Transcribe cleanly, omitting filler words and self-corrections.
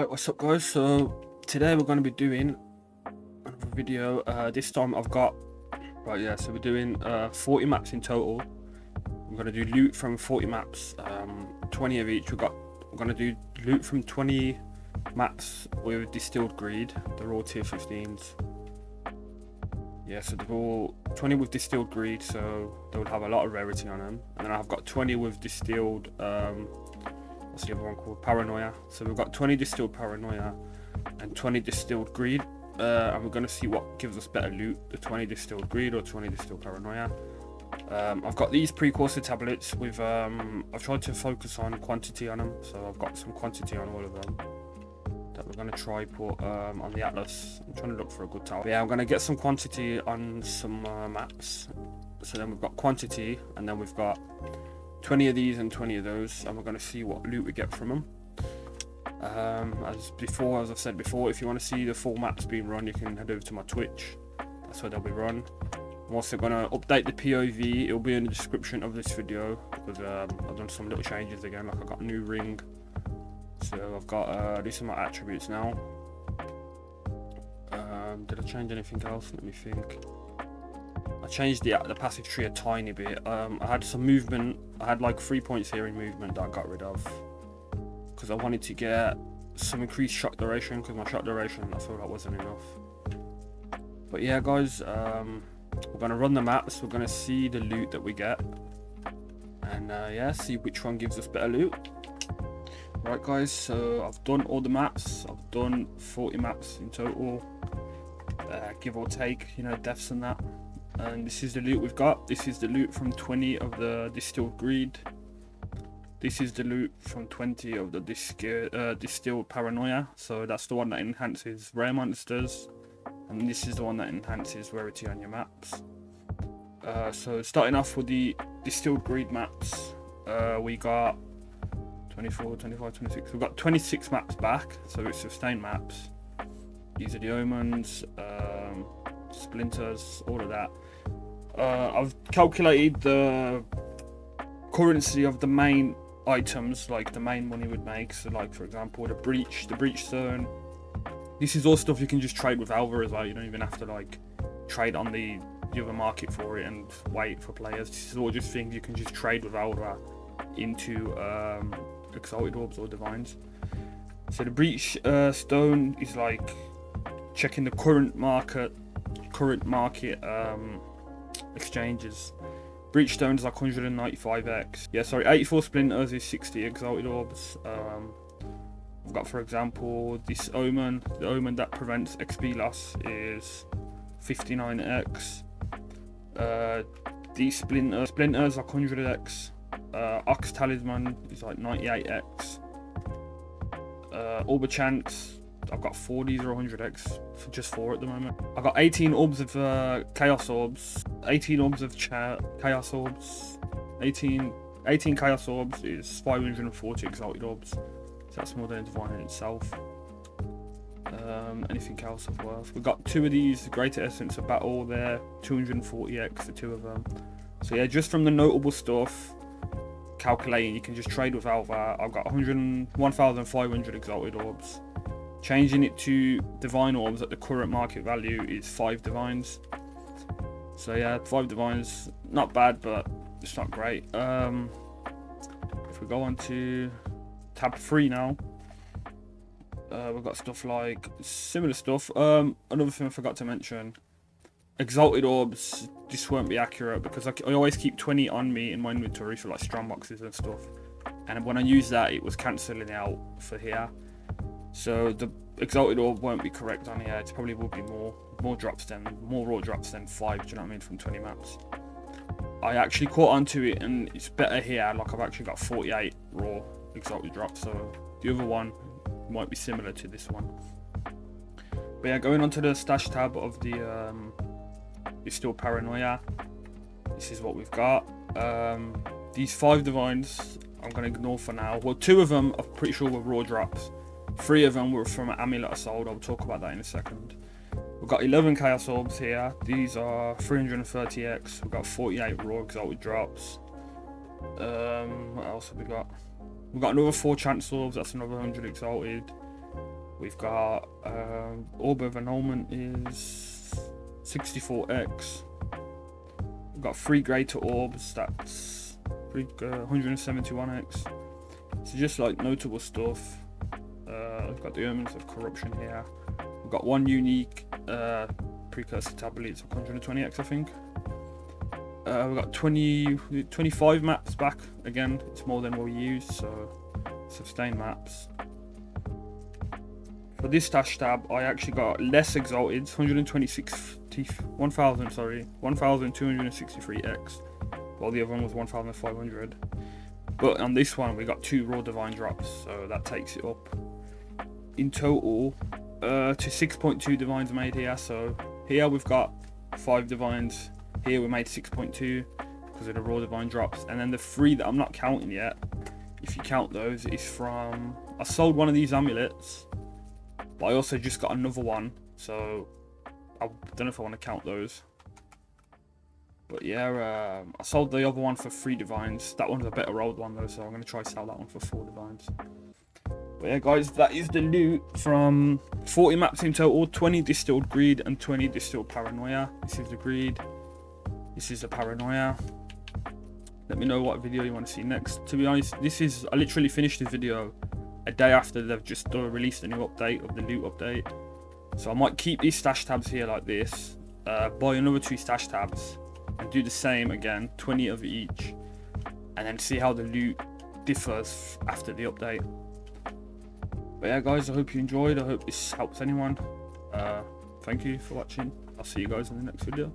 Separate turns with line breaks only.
Right, what's up guys? So today we're going to be doing another video. This time I've got, so we're doing 40 maps in total. We're going to do loot from 40 maps, 20 of each. We're going to do loot from 20 maps with Distilled Greed. They're all tier 15s. Yeah, so they're all 20 with Distilled Greed, so they'll have a lot of rarity on them. And then I've got 20 with Distilled, what's the other one called? Paranoia. So we've got 20 Distilled Paranoia and 20 Distilled Greed. And we're going to see what gives us better loot, the 20 Distilled Greed or 20 Distilled Paranoia. I've got these precursor tablets with, I've tried to focus on quantity on them. So I've got some quantity on all of them that we're going to try put on the Atlas. I'm trying to look for a good tablet. Yeah, I'm going to get some quantity on some maps. So then we've got quantity, and then we've got 20 of these and 20 of those, and we're going to see what loot we get from them. As I've said before, if you want to see the full maps being run, you can head over to my Twitch. That's where they'll be run. I'm also going to update the POV. It'll be in the description of this video because I've done some little changes again. Like I got a new ring, so I've got these are my attributes now. Did I change anything else? Let me think. I changed the passive tree a tiny bit. I had some movement. I had like 3 points here in movement that I got rid of because I wanted to get some increased shot duration, because my shot duration I feel like wasn't enough. But yeah guys, we're going to run the maps. We're going to see the loot that we get, and yeah, see which one gives us better loot. Right guys, so I've done all the maps. I've done 40 maps in total, give or take, you know, deaths and that. And this is the loot we've got. This is the loot from 20 of the Distilled Greed. This is the loot from 20 of the Distilled Paranoia. So that's the one that enhances rare monsters. And this is the one that enhances rarity on your maps. So starting off with the Distilled Greed maps, we got 24, 25, 26. We've got 26 maps back. So it's sustained maps. These are the omens, splinters, all of that. I've calculated the currency of the main items, like the main money would make. So like for example the breach stone. This is all stuff you can just trade with Alva as well. You don't even have to like trade on the other market for it and wait for players. This is all just things you can just trade with Alva into exalted orbs or divines. So the breach stone is like checking the current market exchanges. Breach stone is like 195x. Yeah, sorry, 84 splinters is 60 exalted orbs. I've got, for example, this omen. The omen that prevents XP loss is 59x. These splinters like 100x. Ox talisman is like 98x. Orb of chance, I've got 4. These are 100x, for just 4 at the moment. I've got 18 orbs of chaos orbs, 18 orbs of chaos orbs, 18 chaos orbs is 540 exalted orbs. So that's more than a divine in itself. Anything else of worth? We've got 2 of these greater essence of battle there, 240x for 2 of them. So yeah, just from the notable stuff, calculating, you can just trade with Alva. I've got 1,500 exalted orbs. Changing it to divine orbs at the current market value is 5 divines. So yeah, 5 divines, not bad, but it's not great. If we go on to tab 3 now, we've got stuff like similar stuff. Another thing I forgot to mention, exalted orbs, this won't be accurate because I always keep 20 on me in my inventory for like strong boxes and stuff, and when I use that it was cancelling out for here. So the exalted orb won't be correct on here. It probably will be more raw drops than 5. Do you know what I mean? From 20 maps. I actually caught onto it, and it's better here. Like I've actually got 48 raw exalted drops. So the other one might be similar to this one. But yeah, going on to the stash tab of the Distilled Paranoia. This is what we've got. These 5 divines I'm gonna ignore for now. Well, 2 of them I'm pretty sure were raw drops. 3 of them were from Amulet of Soul. I'll talk about that in a second. We've got 11 chaos orbs here. These are 330x. We've got 48 raw exalted drops. What else have we got? We've got another 4 chance orbs. That's another 100 exalted. We've got Orb of Annulment is 64x. We've got 3 greater orbs, that's 171x. So just like notable stuff. We've got the Omens of Corruption here. We've got 1 unique precursor tablet, it's 120x I think. We've got 25 maps back, again it's more than what we used, so sustain maps. For this stash tab I actually got less exalted, 1263x, while the other one was 1500. But on this one we got 2 raw divine drops, so that takes it up in total to 6.2 divines made here. So here we've got 5 divines, here we made 6.2 because of the raw divine drops, and then the 3 that I'm not counting yet, if you count those, is from, I sold one of these amulets, but I also just got another one, so I don't know if I want to count those. But yeah, I sold the other one for 3 divines. That one's a better rolled one though, so I'm going to try sell that one for 4 divines. But yeah guys, that is the loot from 40 maps in total, 20 Distilled Greed and 20 Distilled Paranoia. This is the Greed, this is the Paranoia. Let me know what video you want to see next. To be honest, I literally finished this video a day after they've just released a new update of the loot update. So I might keep these stash tabs here like this, buy another 2 stash tabs, and do the same again, 20 of each, and then see how the loot differs after the update. But yeah guys, I hope you enjoyed, I hope this helps anyone. Thank you for watching, I'll see you guys in the next video.